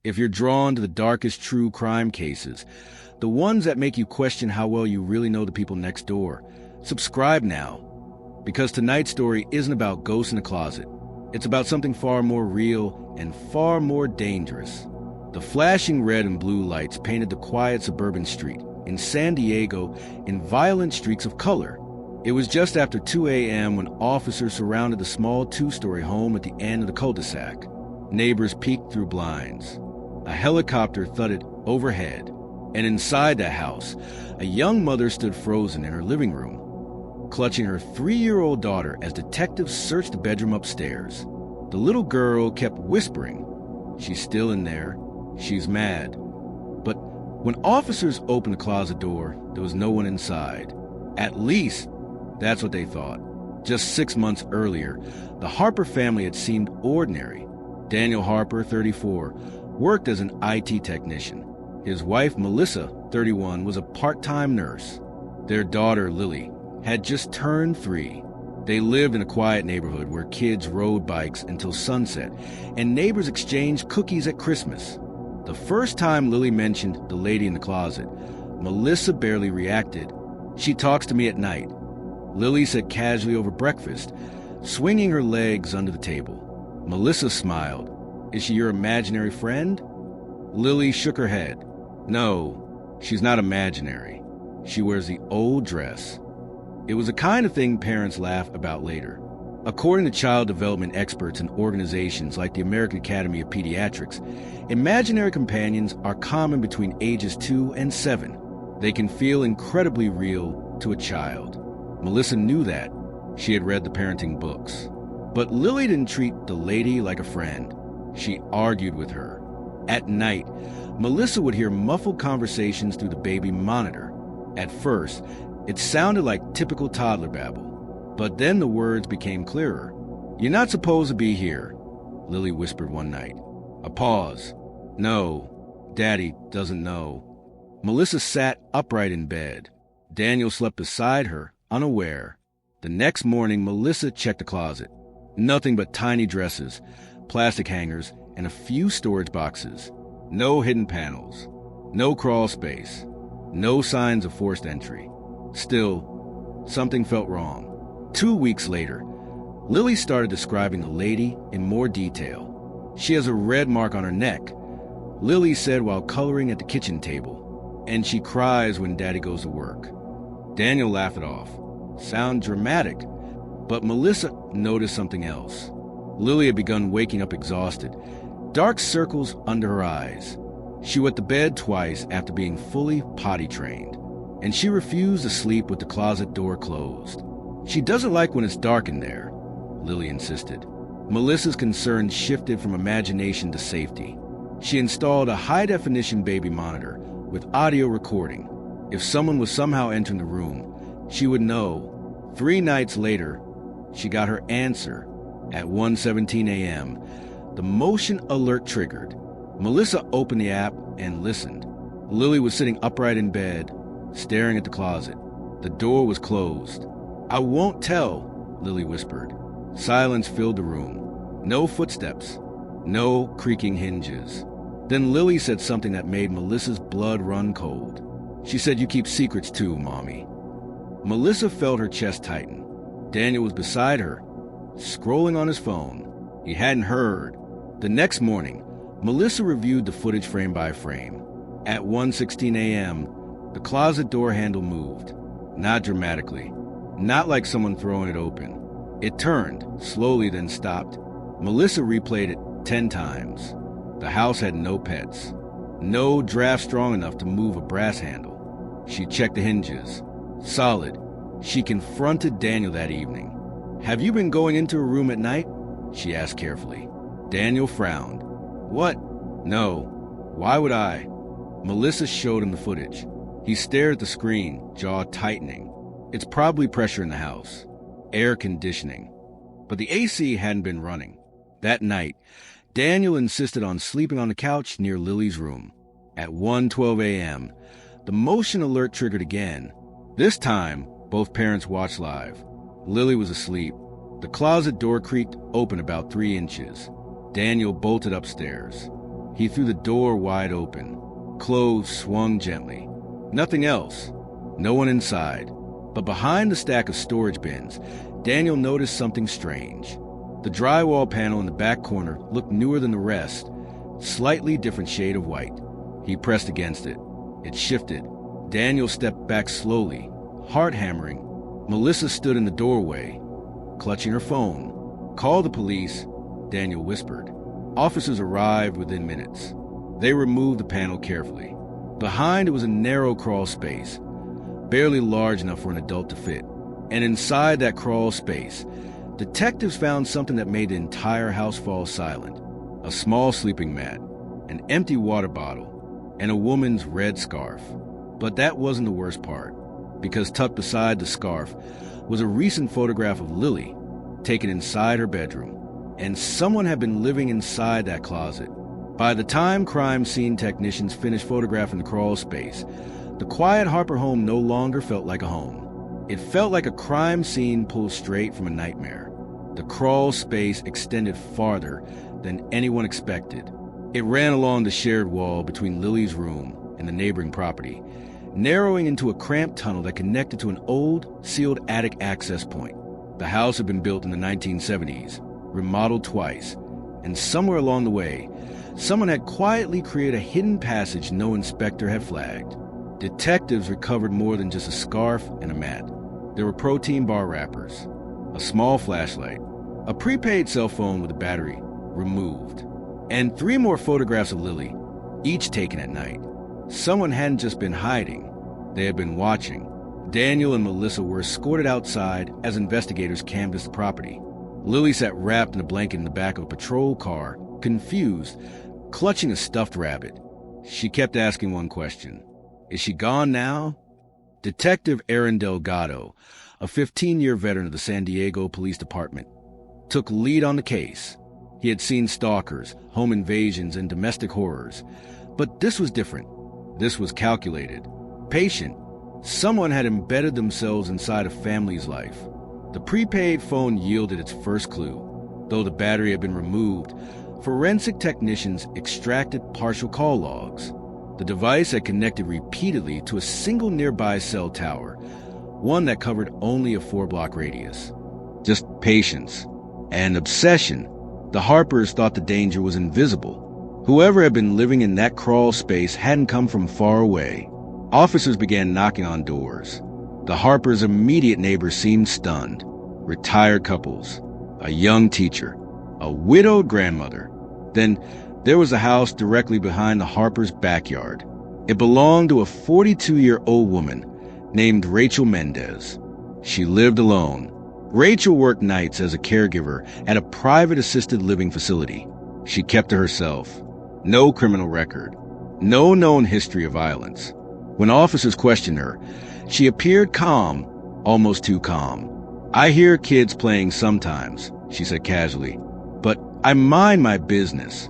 If you're drawn to the darkest true crime cases, the ones that make you question how well you really know the people next door, subscribe now. Because tonight's story isn't about ghosts in a closet. It's about something far more real and far more dangerous. The flashing red and blue lights painted the quiet suburban street in San Diego in violent streaks of color. It was just after 2 a.m. when officers surrounded the small two-story home at the end of the cul-de-sac. Neighbors peeked through blinds. A helicopter thudded overhead, and inside the house, a young mother stood frozen in her living room, clutching her 3-year-old daughter as detectives searched the bedroom upstairs. The little girl kept whispering, "She's still in there. She's mad." But when officers opened the closet door, there was no one inside. At least, that's what they thought. Just 6 months earlier, the Harper family had seemed ordinary. Daniel Harper, 34, worked as an IT technician. His wife, Melissa, 31, was a part-time nurse. Their daughter, Lily, had just turned 3. They lived in a quiet neighborhood where kids rode bikes until sunset, and neighbors exchanged cookies at Christmas. The first time Lily mentioned the lady in the closet, Melissa barely reacted. "She talks to me at night," Lily said casually over breakfast, swinging her legs under the table. Melissa smiled. "Is she your imaginary friend?" Lily shook her head. "No, she's not imaginary. She wears the old dress." It was the kind of thing parents laugh about later. According to child development experts and organizations like the American Academy of Pediatrics, imaginary companions are common between ages 2 and 7. They can feel incredibly real to a child. Melissa knew that. She had read the parenting books. But Lily didn't treat the lady like a friend. She argued with her. At night, Melissa would hear muffled conversations through the baby monitor. At first, it sounded like typical toddler babble. But then the words became clearer. "You're not supposed to be here," Lily whispered one night. A pause. "No, Daddy doesn't know." Melissa sat upright in bed. Daniel slept beside her, unaware. The next morning, Melissa checked the closet. Nothing but tiny dresses, plastic hangers, and a few storage boxes. No hidden panels. No crawl space. No signs of forced entry. Still, something felt wrong. 2 weeks later, Lily started describing the lady in more detail. "She has a red mark on her neck," Lily said while coloring at the kitchen table. "And she cries when Daddy goes to work." Daniel laughed it off. "Sound dramatic." But Melissa noticed something else. Lily had begun waking up exhausted, dark circles under her eyes. She wet the bed twice after being fully potty trained, and she refused to sleep with the closet door closed. "She doesn't like when it's dark in there," Lily insisted. Melissa's concern shifted from imagination to safety. She installed a high-definition baby monitor with audio recording. If someone was somehow entering the room, she would know. 3 nights later, she got her answer. At 1:17 a.m., the motion alert triggered. Melissa opened the app and listened. Lily was sitting upright in bed, staring at the closet. The door was closed. "I won't tell," Lily whispered. Silence filled the room. No footsteps. No creaking hinges. Then Lily said something that made Melissa's blood run cold. She said, "You keep secrets too, Mommy." Melissa felt her chest tighten. Daniel was beside her, scrolling on his phone. He hadn't heard. The next morning, Melissa reviewed the footage frame by frame. At 1:16 a.m., the closet door handle moved. Not dramatically. Not like someone throwing it open. It turned, slowly then stopped. Melissa replayed it 10 times. The house had no pets. No draft strong enough to move a brass handle. She checked the hinges. Solid. She confronted Daniel that evening. "Have you been going into a room at night?" she asked carefully. Daniel frowned. "What? No. Why would I?" Melissa showed him the footage. He stared at the screen, jaw tightening. It's probably pressure in the house. Air conditioning. But the AC hadn't been running. That night, Daniel insisted on sleeping on the couch near Lily's room. At 1:12 a.m., the motion alert triggered again. This time, both parents watched live. Lily was asleep. The closet door creaked open about 3 inches. Daniel bolted upstairs. He threw the door wide open. Clothes swung gently. Nothing else. No one inside. But behind the stack of storage bins, Daniel noticed something strange. The drywall panel in the back corner looked newer than the rest, slightly different shade of white. He pressed against it. It shifted. Daniel stepped back slowly, heart hammering. Melissa stood in the doorway, clutching her phone. "Call the police," Daniel whispered. Officers arrived within minutes. They removed the panel carefully. Behind it was a narrow crawl space, barely large enough for an adult to fit. And inside that crawl space, detectives found something that made the entire house fall silent. A small sleeping mat, an empty water bottle, and a woman's red scarf. But that wasn't the worst part, because tucked beside the scarf was a recent photograph of Lily, taken inside her bedroom. And someone had been living inside that closet. By the time crime scene technicians finished photographing the crawl space, the quiet Harper home no longer felt like a home. It felt like a crime scene pulled straight from a nightmare. The crawl space extended farther than anyone expected. It ran along the shared wall between Lily's room and the neighboring property, narrowing into a cramped tunnel that connected to an old, sealed attic access point. The house had been built in the 1970s, remodeled twice, and somewhere along the way, someone had quietly created a hidden passage no inspector had flagged. Detectives recovered more than just a scarf and a mat. There were protein bar wrappers, a small flashlight, a prepaid cell phone with a battery removed, and 3 more photographs of Lily, each taken at night. Someone hadn't just been hiding, they had been watching. Daniel and Melissa were escorted outside as investigators canvassed the property. Lily sat wrapped in a blanket in the back of a patrol car, confused, clutching a stuffed rabbit. She kept asking one question. Is she gone now? Detective Aaron Delgado, a 15-year veteran of the San Diego Police Department, took lead on the case. He had seen stalkers, home invasions, and domestic horrors. But this was different. This was calculated, patient. Someone had embedded themselves inside a family's life. The prepaid phone yielded its first clue. Though the battery had been removed, forensic technicians extracted partial call logs. The device had connected repeatedly to a single nearby cell tower, one that covered only a 4-block radius. Just patience and obsession. The Harpers thought the danger was invisible. Whoever had been living in that crawl space hadn't come from far away. Officers began knocking on doors. The Harpers' immediate neighbors seemed stunned. Retired couples, a young teacher, a widowed grandmother. Then there was a house directly behind the Harpers' backyard. It belonged to a 42-year-old woman named Rachel Mendez. She lived alone. Rachel worked nights as a caregiver at a private assisted living facility. She kept to herself. No criminal record. No known history of violence. When officers questioned her, she appeared calm, almost too calm. "I hear kids playing sometimes," she said casually, "but I mind my business."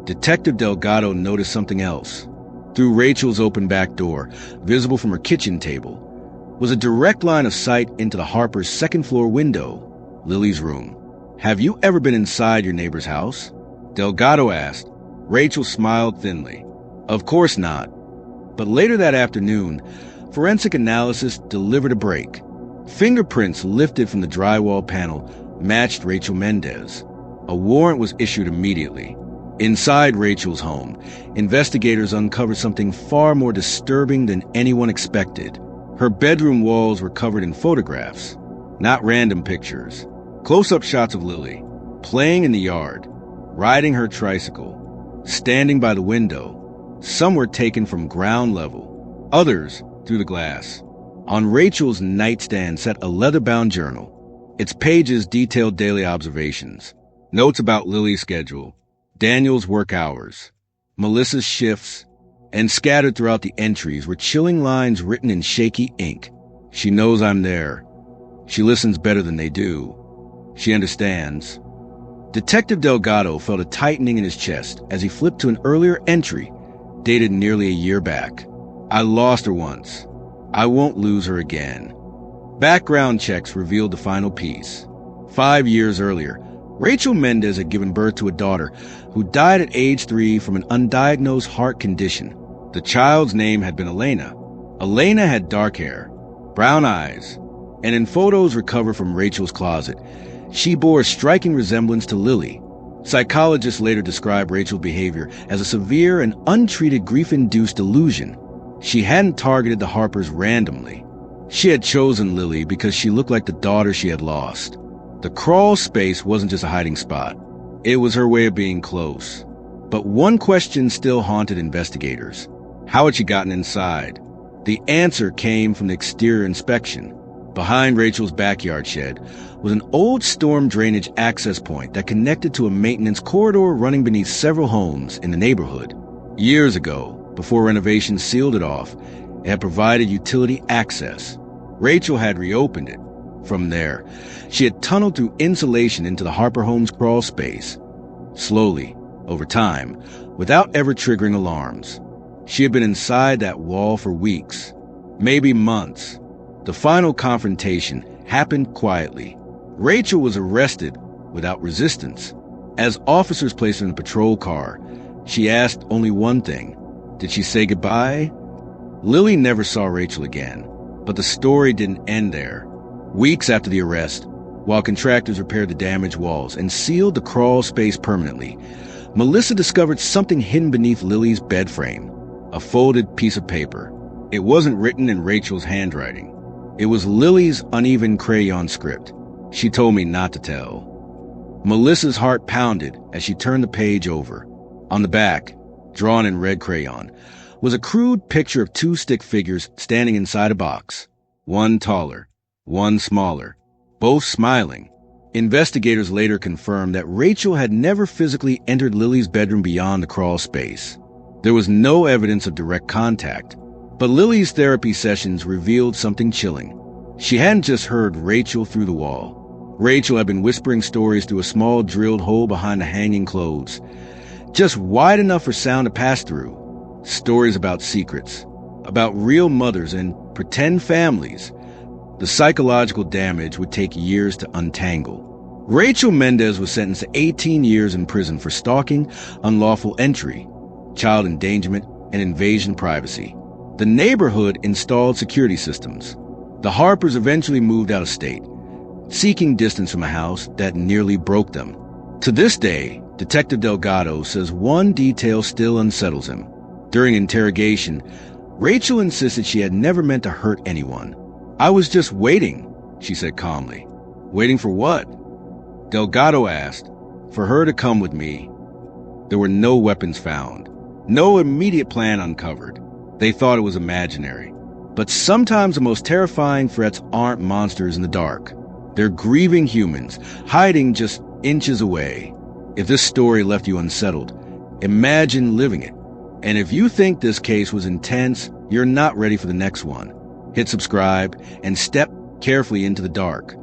Detective Delgado noticed something else. Through Rachel's open back door, visible from her kitchen table, was a direct line of sight into the Harper's second-floor window, Lily's room. "Have you ever been inside your neighbor's house?" Delgado asked. Rachel smiled thinly. "Of course not." But later that afternoon, forensic analysis delivered a break. Fingerprints lifted from the drywall panel matched Rachel Mendez. A warrant was issued immediately. Inside Rachel's home, investigators uncovered something far more disturbing than anyone expected. Her bedroom walls were covered in photographs, not random pictures. Close-up shots of Lily, playing in the yard, riding her tricycle, standing by the window. Some were taken from ground level, others through the glass. On Rachel's nightstand sat a leather-bound journal. Its pages detailed daily observations, notes about Lily's schedule, Daniel's work hours, Melissa's shifts, and scattered throughout the entries were chilling lines written in shaky ink. "She knows I'm there. She listens better than they do. She understands." Detective Delgado felt a tightening in his chest as he flipped to an earlier entry, dated nearly a year back. "I lost her once. I won't lose her again." Background checks revealed the final piece. 5 years earlier, Rachel Mendez had given birth to a daughter who died at age 3 from an undiagnosed heart condition. The child's name had been Elena. Elena had dark hair, brown eyes, and in photos recovered from Rachel's closet, she bore a striking resemblance to Lily. Psychologists later described Rachel's behavior as a severe and untreated grief-induced delusion. She hadn't targeted the Harpers randomly. She had chosen Lily because she looked like the daughter she had lost. The crawl space wasn't just a hiding spot. It was her way of being close. But one question still haunted investigators. How had she gotten inside? The answer came from the exterior inspection. Behind Rachel's backyard shed was an old storm drainage access point that connected to a maintenance corridor running beneath several homes in the neighborhood. Years ago, before renovations sealed it off, it had provided utility access. Rachel had reopened it. From there, she had tunneled through insulation into the Harper home's crawl space. Slowly, over time, without ever triggering alarms. She had been inside that wall for weeks, maybe months. The final confrontation happened quietly. Rachel was arrested without resistance. As officers placed her in a patrol car, she asked only one thing. Did she say goodbye? Lily never saw Rachel again, but the story didn't end there. Weeks after the arrest, while contractors repaired the damaged walls and sealed the crawl space permanently, Melissa discovered something hidden beneath Lily's bed frame, a folded piece of paper. It wasn't written in Rachel's handwriting. It was Lily's uneven crayon script. She told me not to tell. Melissa's heart pounded as she turned the page over. On the back, drawn in red crayon, was a crude picture of 2 stick figures standing inside a box. One taller, one smaller, both smiling. Investigators later confirmed that Rachel had never physically entered Lily's bedroom beyond the crawl space. There was no evidence of direct contact, but Lily's therapy sessions revealed something chilling. She hadn't just heard Rachel through the wall. Rachel had been whispering stories through a small drilled hole behind the hanging clothes, just wide enough for sound to pass through. Stories about secrets, about real mothers and pretend families. The psychological damage would take years to untangle. Rachel Mendez was sentenced to 18 years in prison for stalking, unlawful entry, child endangerment, and invasion of privacy. The neighborhood installed security systems. The Harpers eventually moved out of state, seeking distance from a house that nearly broke them. To this day, Detective Delgado says one detail still unsettles him. During interrogation, Rachel insisted she had never meant to hurt anyone. "I was just waiting," she said calmly. "Waiting for what?" Delgado asked. "For her to come with me." There were no weapons found, no immediate plan uncovered. They thought it was imaginary. But sometimes the most terrifying threats aren't monsters in the dark. They're grieving humans, hiding just inches away. If this story left you unsettled, imagine living it. And if you think this case was intense, you're not ready for the next one. Hit subscribe and step carefully into the dark.